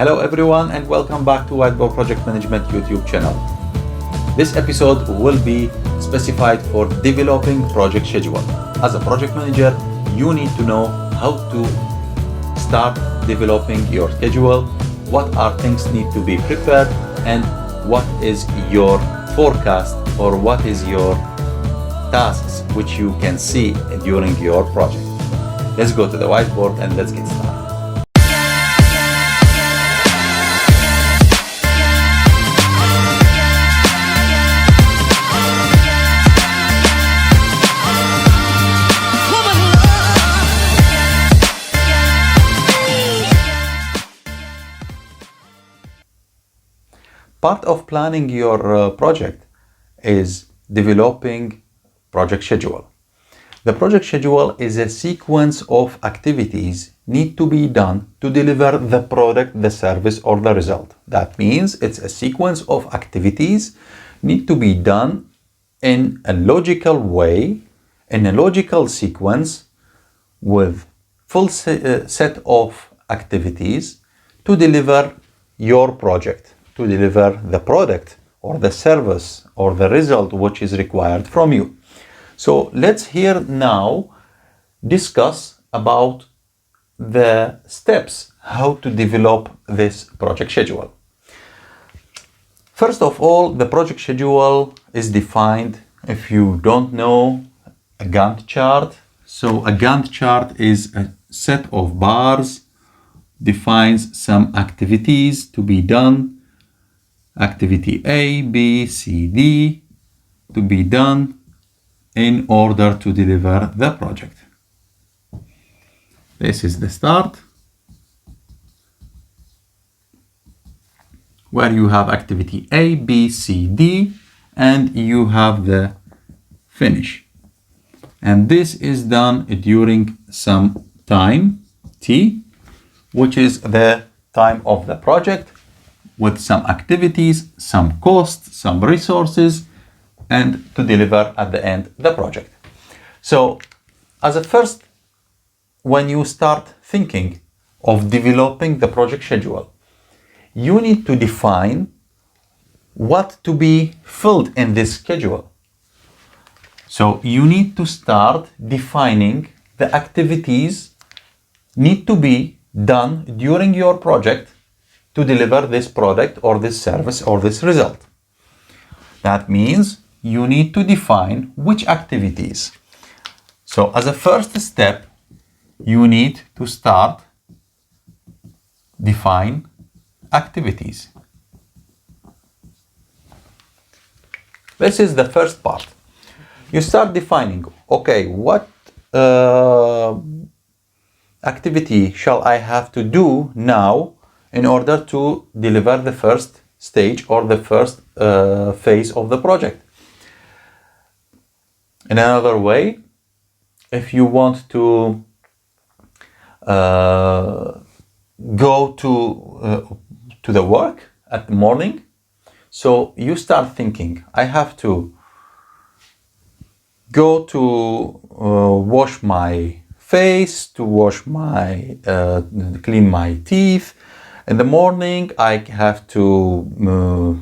Hello everyone and welcome back to Whiteboard Project Management YouTube channel. This episode will be specified for developing project schedule. As a project manager, you need to know how to start developing your schedule, what are things need to be prepared, and what is your forecast or what is your tasks which you can see during your project. Let's go to the whiteboard and let's get started. Part of planning your project is developing project schedule. The project schedule is a sequence of activities need to be done to deliver the product, the service, or the result. That means it's a sequence of activities need to be done in a logical way, in a logical sequence with full set of activities to deliver your project, to deliver the product or the service or the result which is required from you. So let's here now discuss about the steps how to develop this project schedule. First of all, the project schedule is defined, if you don't know, a Gantt chart. So a Gantt chart is a set of bars, defines some activities to be done. Activity A, B, C, D to be done in order to deliver the project. This is the start, where you have activity A, B, C, D, and you have the finish. And this is done during some time, T, which is the time of the project, with some activities, some costs, some resources, and to deliver at the end the project. So as a first, when you start thinking of developing the project schedule, you need to define what to be filled in this schedule. So you need to start defining the activities need to be done during your project to deliver this product or this service or this result. That means you need to define which activities. So as a first step, you need to start define activities. This is the first part. You start defining, okay, what activity shall I have to do now in order to deliver the first stage or the first phase of the project. In another way, if you want to go to the work at the morning, so you start thinking, I have to go to wash my face, to wash my clean my teeth. In the morning, I have to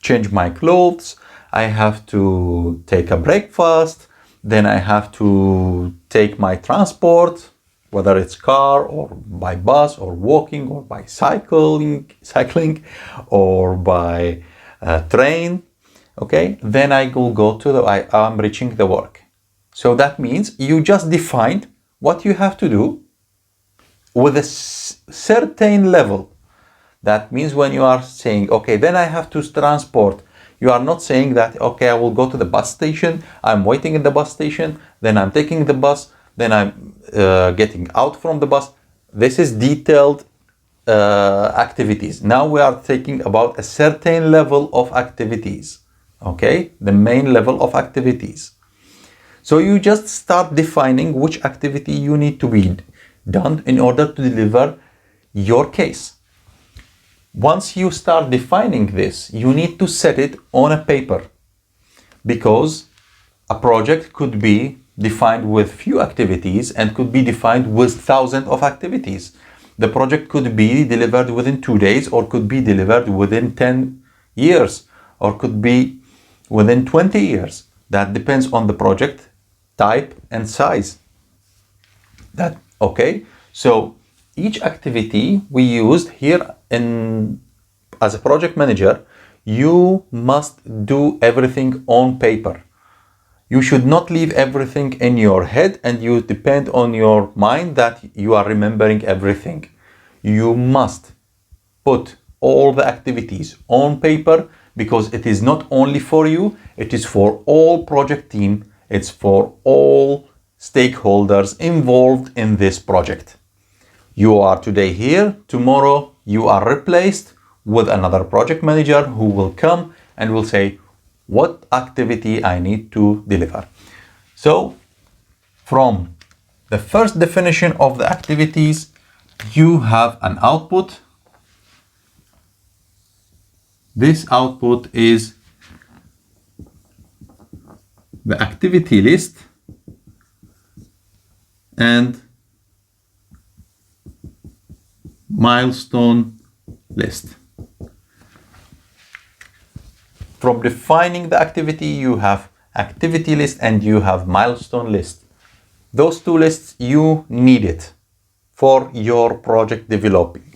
change my clothes. I have to take a breakfast. Then I have to take my transport, whether it's car or by bus or walking or by cycling or by train. Okay, then I will go to I'm reaching the work. So that means you just defined what you have to do with a certain level. That means when you are saying, okay, then I have to transport, you are not saying that, okay, I will go to the bus station, I'm waiting in the bus station, then I'm taking the bus, then I'm getting out from the bus. This is detailed activities. Now we are thinking about a certain level of activities, okay, the main level of activities. So you just start defining which activity you need to be done in order to deliver your case. Once you start defining this, you need to set it on a paper, because a project could be defined with few activities and could be defined with thousands of activities. The project could be delivered within 2 days, or could be delivered within 10 years, or could be within 20 years. That depends on the project type and size. Okay? So each activity we used here as a project manager, you must do everything on paper. You should not leave everything in your head and you depend on your mind that you are remembering everything. You must put all the activities on paper, because it is not only for you, it is for all project team, it's for all stakeholders involved in this project. You are today here, tomorrow you are replaced with another project manager who will come and will say what activity I need to deliver. So from the first definition of the activities, you have an output. This output is the activity list and milestone list. From defining the activity, you have activity list and you have milestone list. Those two lists, you need it for your project developing.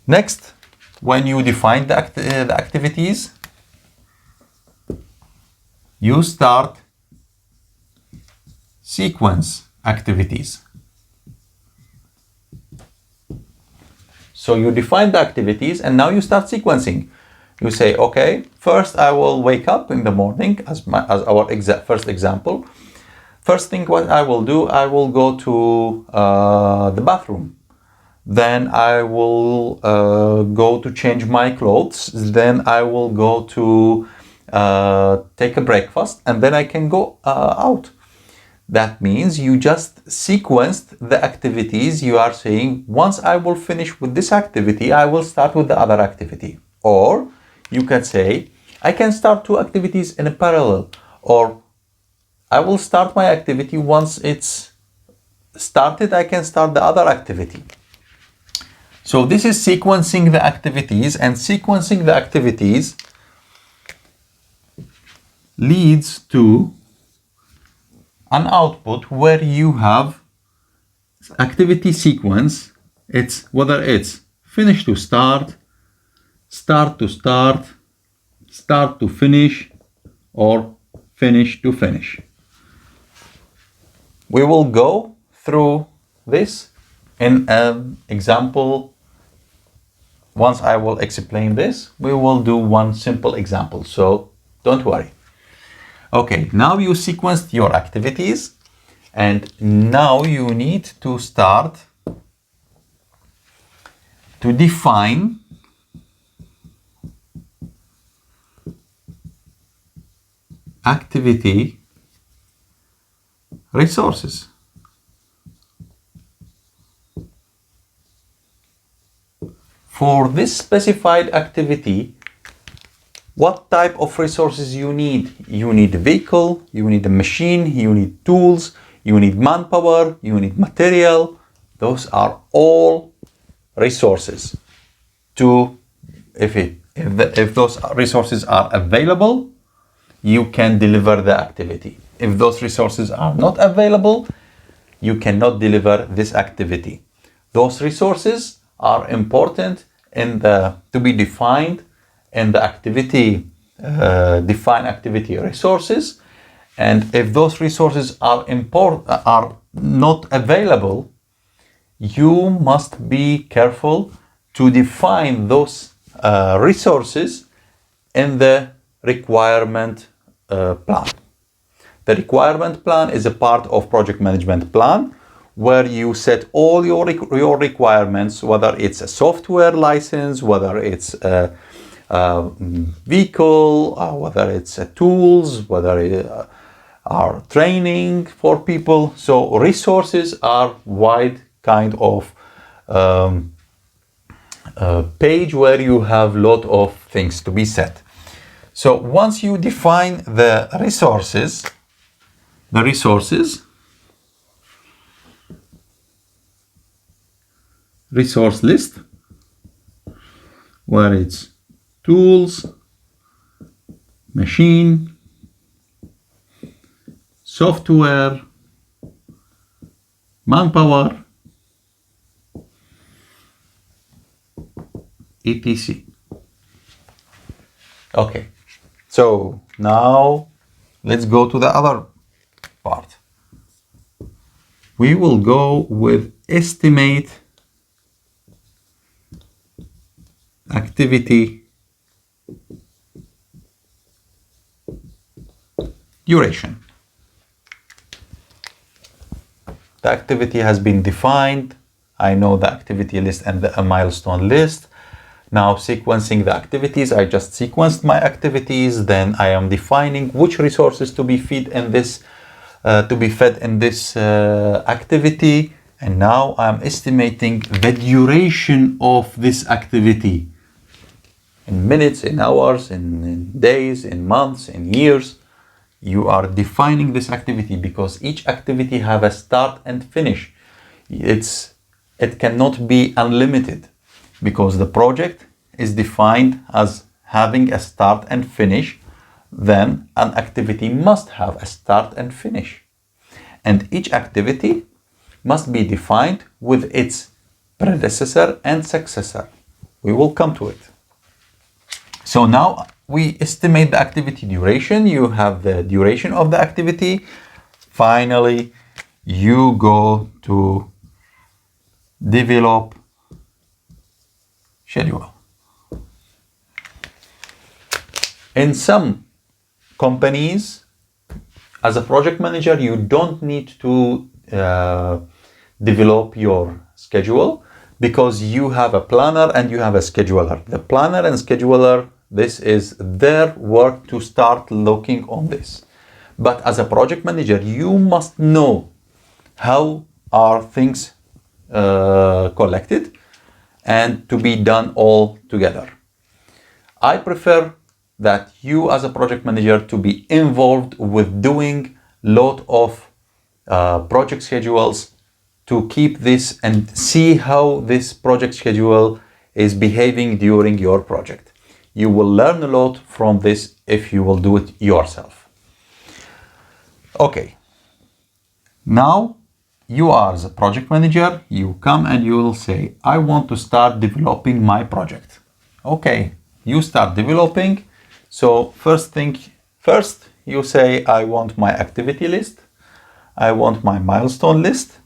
Next, when you define the activities, you start sequence activities. So you define the activities and now you start sequencing. You say, okay, first I will wake up in the morning, as our first example. First thing what I will do, I will go to the bathroom. Then I will go to change my clothes. Then I will go to take a breakfast, and then I can go out. That means you just sequenced the activities. You are saying, once I will finish with this activity, I will start with the other activity. Or you can say, I can start two activities in a parallel, or I will start my activity once it's started, I can start the other activity. So this is sequencing the activities, and sequencing the activities leads to an output where you have activity sequence. It's whether it's finish to start, start to start, start to finish, or finish to finish. We will go through this in an example. Once I will explain this, we will do one simple example, so don't worry. Okay, now you sequenced your activities, and now you need to start to define activity resources. For this specified activity, what type of resources you need? You need a vehicle, you need a machine, you need tools, you need manpower, you need material. Those are all resources. If those resources are available, you can deliver the activity. If those resources are not available, you cannot deliver this activity. Those resources are important to be defined in the activity, define activity resources. And if those resources are not available, you must be careful to define those resources in the requirement plan. The requirement plan is a part of project management plan, where you set all your requirements, whether it's a software license, whether it's a vehicle, whether it's tools, whether it are training for people. So resources are wide kind of page where you have a lot of things to be set. So once you define the resources, resource list where it's tools, machine, software, manpower, etc. Okay, so now let's go to the other part. We will go with estimate activity duration. The activity has been defined. I know the activity list and the milestone list. Now sequencing the activities, I just sequenced my activities. Then I am defining which resources to be fed in this activity. And now I'm estimating the duration of this activity in minutes, in hours, in days, in months, in years. You are defining this activity because each activity have a start and finish. It cannot be unlimited because the project is defined as having a start and finish. Then an activity must have a start and finish. And each activity must be defined with its predecessor and successor. We will come to it. So now we estimate the activity duration. You have the duration of the activity. Finally, you go to develop schedule. In some companies, as a project manager, you don't need to develop your schedule because you have a planner and you have a scheduler. The planner and scheduler, this is their work to start looking on this. But as a project manager, you must know how are things collected and to be done all together. I prefer that you as a project manager to be involved with doing lot of project schedules to keep this and see how this project schedule is behaving during your project. You will learn a lot from this if you will do it yourself. Okay, now you are as a project manager, you come and you will say, I want to start developing my project. Okay, you start developing. So first, you say, I want my activity list. I want my milestone list.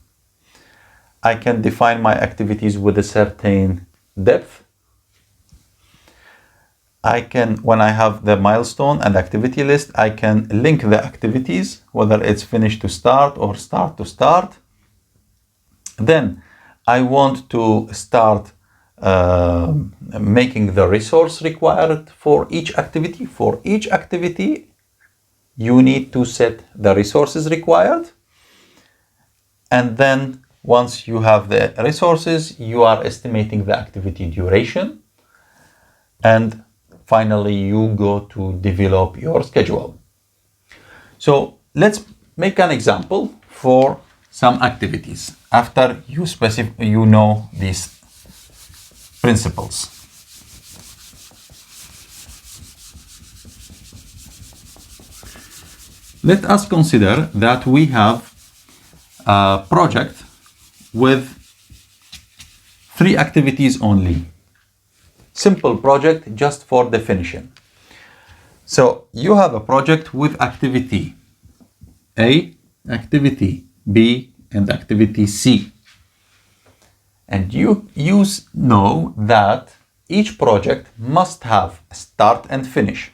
I can define my activities with a certain depth. When I have the milestone and activity list, I can link the activities, whether it's finish to start or start to start. Then I want to start making the resource required for each activity. For each activity, you need to set the resources required. And then once you have the resources, you are estimating the activity duration. And finally, you go to develop your schedule. So let's make an example for some activities after you know these principles. Let us consider that we have a project with 3 activities only. Simple project just for definition. So you have a project with activity A, activity B, and activity C. And you know that each project must have a start and finish.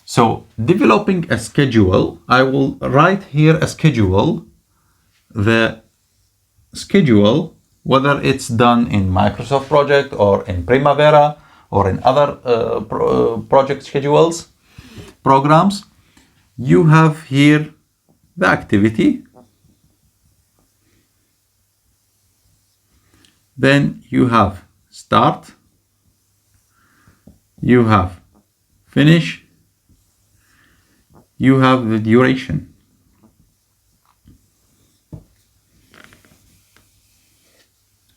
So developing a schedule, I will write here a schedule. The schedule, whether it's done in Microsoft Project or in Primavera or in other project schedules, programs, you have here the activity. Then you have start, you have finish, you have the duration.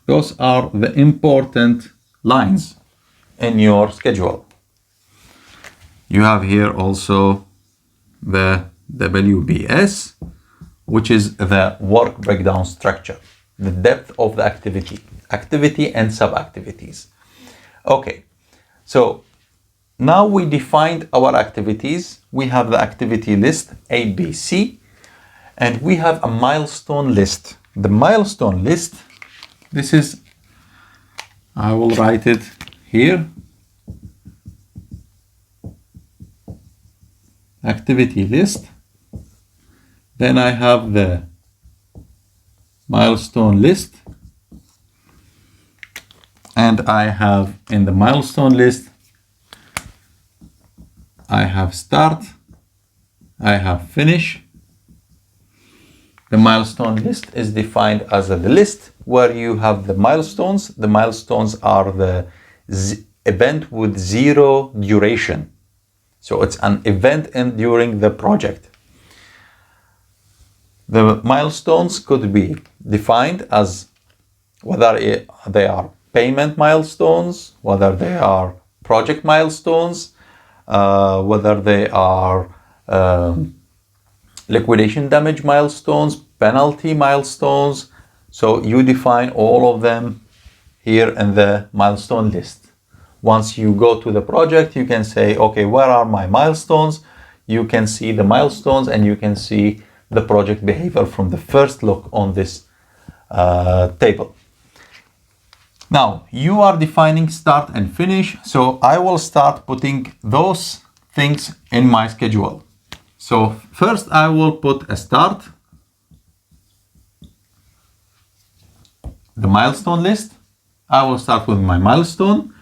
Those are the important lines in your schedule. You have here also the WBS, which is the work breakdown structure, the depth of the activity and sub-activities. Okay, so now we defined our activities. We have the activity list A, B, C, and we have a milestone list. The milestone list, this is, I will write it here. Activity list. Then I have the milestone list. And I have in the milestone list, I have start, I have finish. The milestone list is defined as the list where you have the milestones. The milestones are the event with zero duration. So it's an event during the project. The milestones could be defined as whether they are payment milestones, whether they are project milestones, whether they are liquidation damage milestones, penalty milestones. So you define all of them here in the milestone list. Once you go to the project, you can say, okay, where are my milestones? You can see the milestones and you can see the project behavior from the first look on this table. Now you are defining start and finish. So I will start putting those things in my schedule. So first I will put a start, the milestone list. I will start with my milestone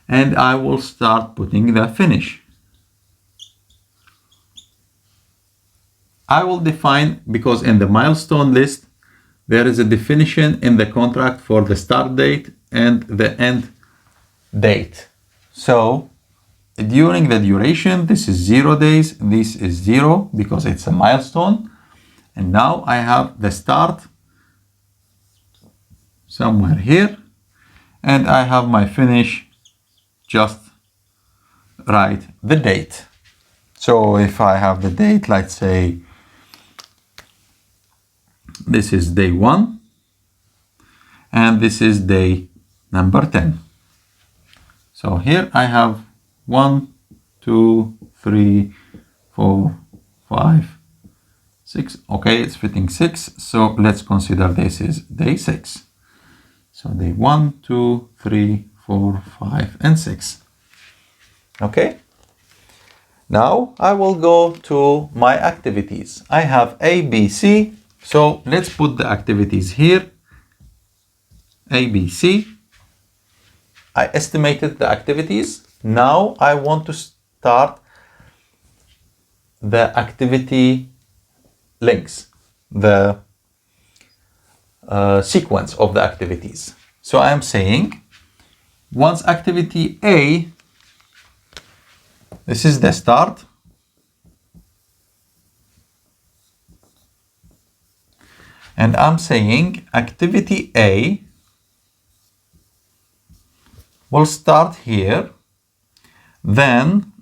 and I will start putting the finish. I will define, because in the milestone list, there is a definition in the contract for the start date and the end date. So during the duration, this is 0 days, this is 0 because it's a milestone. And now I have the start somewhere here and I have my finish, just write the date. So if I have the date, let's say this is day 1 and this is day number 10. So here I have 1, 2, 3, 4, 5, 6. Okay, it's fitting 6. So let's consider this is day 6. So day 1, 2, 3, 4, 5, and 6. Okay. Now I will go to my activities. I have A, B, C. So let's put the activities here. A, B, C. I estimated the activities. Now I want to start the activity links, the sequence of the activities. So I am saying once activity A, this is the start. And I'm saying activity A will start here. Then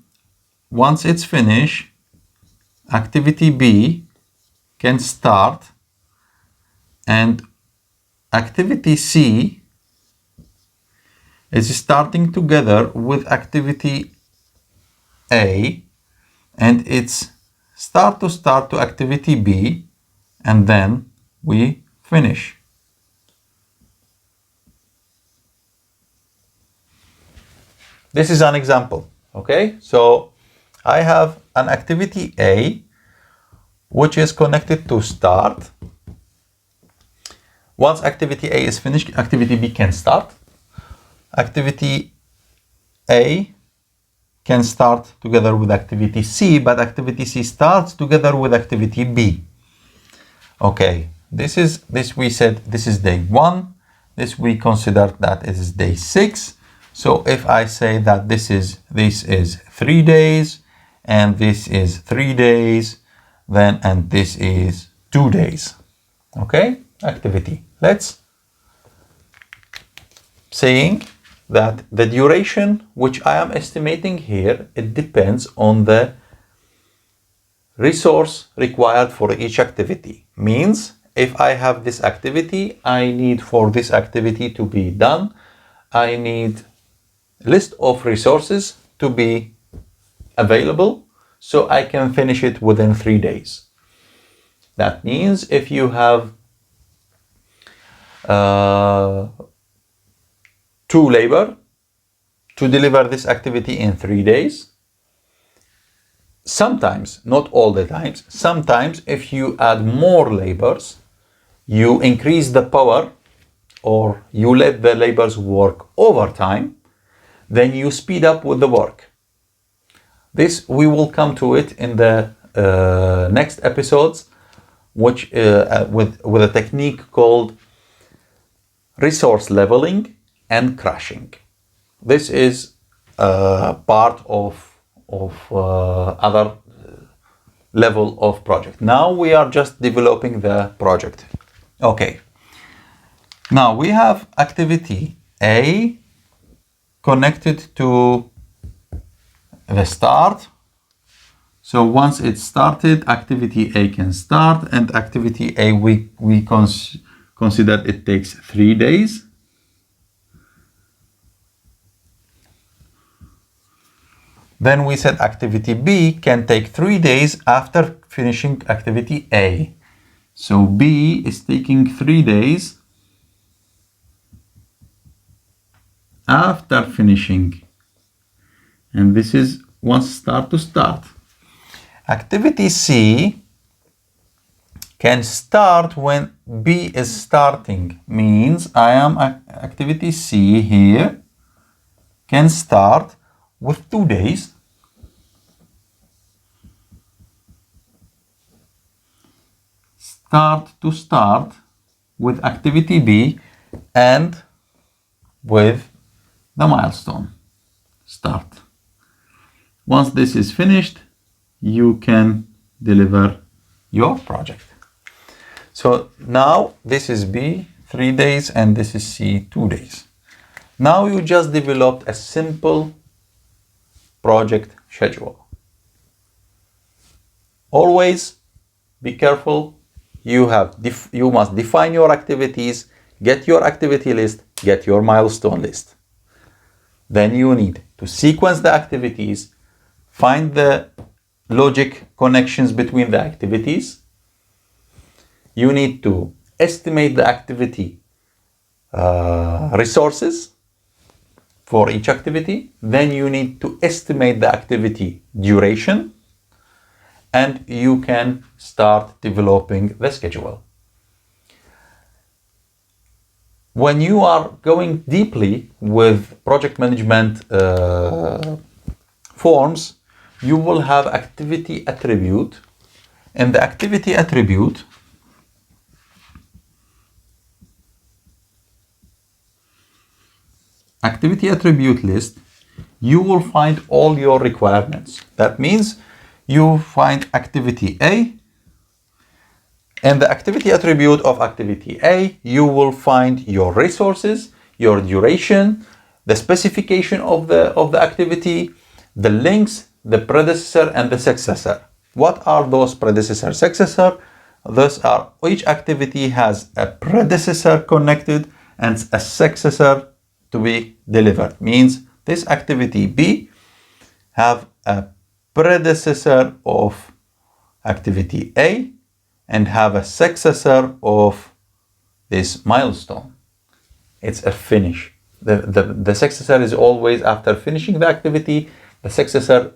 once it's finished, activity B can start and activity C is starting together with activity A and it's start to activity B and then we finish. This is an example, okay? So I have an activity A which is connected to start. Once activity A is finished, activity B can start. Activity A can start together with activity C, but activity C starts together with activity B. Okay, this we said this is day 1. This we consider that it is day 6. So if I say that this is 3 days and this is 3 days, then and this is 2 days. Okay, activity. Let's saying that the duration which I am estimating here, it depends on the resource required for each activity. Means if I have this activity, I need for this activity to be done, I need list of resources to be available so I can finish it within 3 days. That means if you have 2 labor to deliver this activity in 3 days, sometimes, not all the times, sometimes if you add more labors, you increase the power or you let the labors work overtime, then you speed up with the work. This, we will come to it in the next episodes, which with a technique called resource leveling and crashing. This is part of other level of project. Now we are just developing the project. Okay. Now we have activity A connected to the start. So once it's started, activity A can start, and activity A we consider it takes 3 days. Then we said activity B can take 3 days after finishing activity A. So B is taking 3 days after finishing. And this is once start to start. Activity C can start when B is starting. Means I am activity C here can start with 2 days. Start to start with activity B and with the milestone start. Once this is finished, you can deliver your project. So now this is B, 3 days, and this is C, 2 days. Now you just developed a simple project schedule. Always be careful. You must define your activities, get your activity list, get your milestone list. Then you need to sequence the activities, find the logic connections between the activities. You need to estimate the activity resources for each activity. Then you need to estimate the activity duration, and you can start developing the schedule. When you are going deeply with project management forms, you will have activity attribute, and the activity attribute list, you will find all your requirements. That means you find activity A, and the activity attribute of activity A, you will find your resources, your duration, the specification of the activity, the links, the predecessor and the successor. What are those predecessor, successor? Those are, each activity has a predecessor connected and a successor to be delivered. Means this activity B have a predecessor of activity A and have a successor of this milestone. It's a finish. The successor is always after finishing the activity. The successor,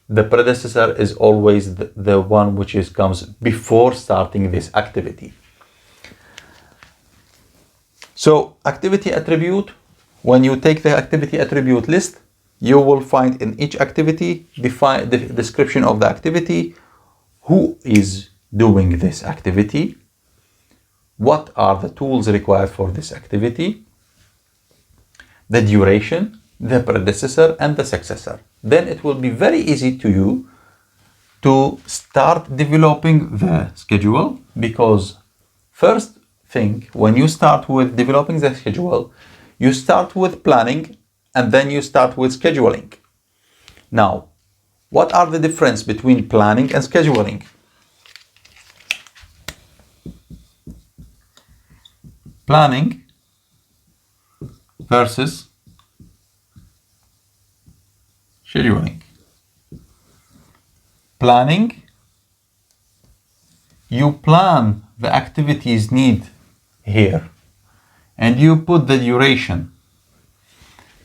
the predecessor is always the one which comes before starting this activity. So activity attribute, when you take the activity attribute list, you will find in each activity, define the description of the activity, who is doing this activity, what are the tools required for this activity, the duration, the predecessor and the successor. Then it will be very easy to you to start developing the schedule, because first thing, when you start with developing the schedule, You start with planning and then you start with scheduling. Now, what are the difference between planning and scheduling? Planning versus scheduling. Planning, you plan the activities need here and you put the duration.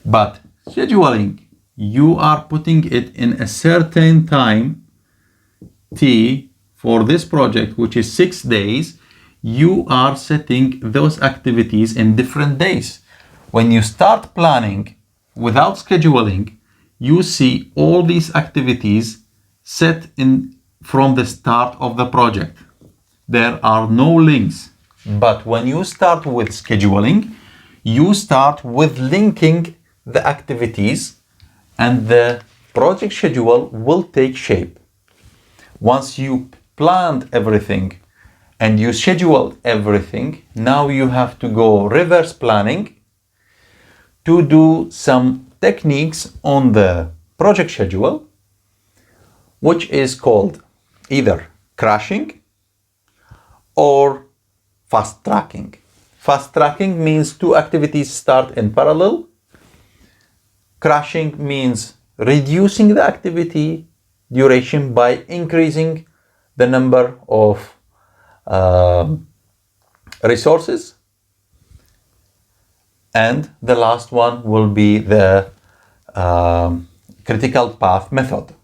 But scheduling, you are putting it in a certain time T for this project, which is 6 days. You are setting those activities in different days. When you start planning without scheduling, you see all these activities set in from the start of the project. There are no links. But when you start with scheduling, you start with linking the activities and the project schedule will take shape. Once you planned everything and you scheduled everything, now you have to go reverse planning to do some techniques on the project schedule, which is called either crashing or fast tracking. Fast tracking means 2 activities start in parallel. Crashing means reducing the activity duration by increasing the number of resources. And the last one will be the critical path method.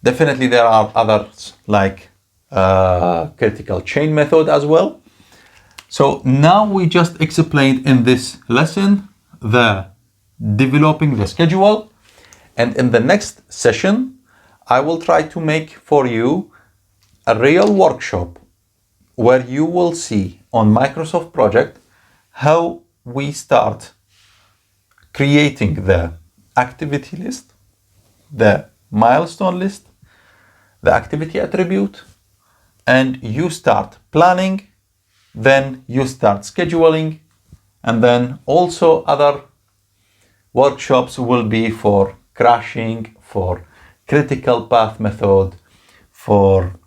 Definitely there are others like critical chain method as well. So now we just explained in this lesson the developing the schedule, and in the next session I will try to make for you a real workshop where you will see on Microsoft project how we start creating the activity list, the milestone list, the activity attribute, and you start planning, then you start scheduling, and then also other workshops will be for crashing, for critical path method, for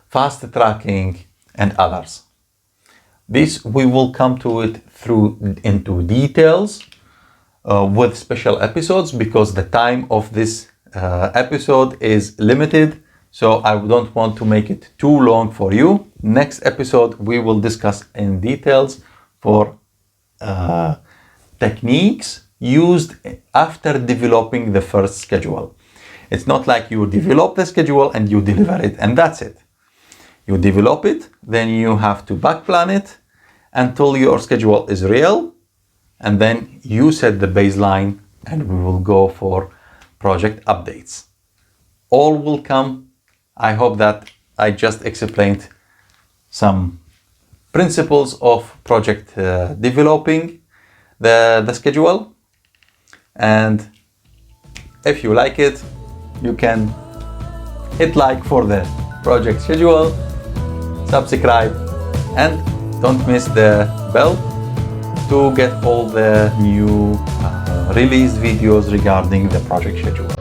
fast tracking, and others. This we will come to it into details with special episodes, because the time of this episode is limited, so I don't want to make it too long for you. Next episode we will discuss in details for techniques used after developing the first schedule. It's not like you develop the schedule and you deliver it and that's it. You develop it, then you have to backplan it until your schedule is real, and then you set the baseline and we will go for project updates. All will come. I hope that I just explained some principles of project developing the schedule, and if you like it, you can hit like for the project schedule, subscribe, and don't miss the bell to get all the new released videos regarding the project schedule.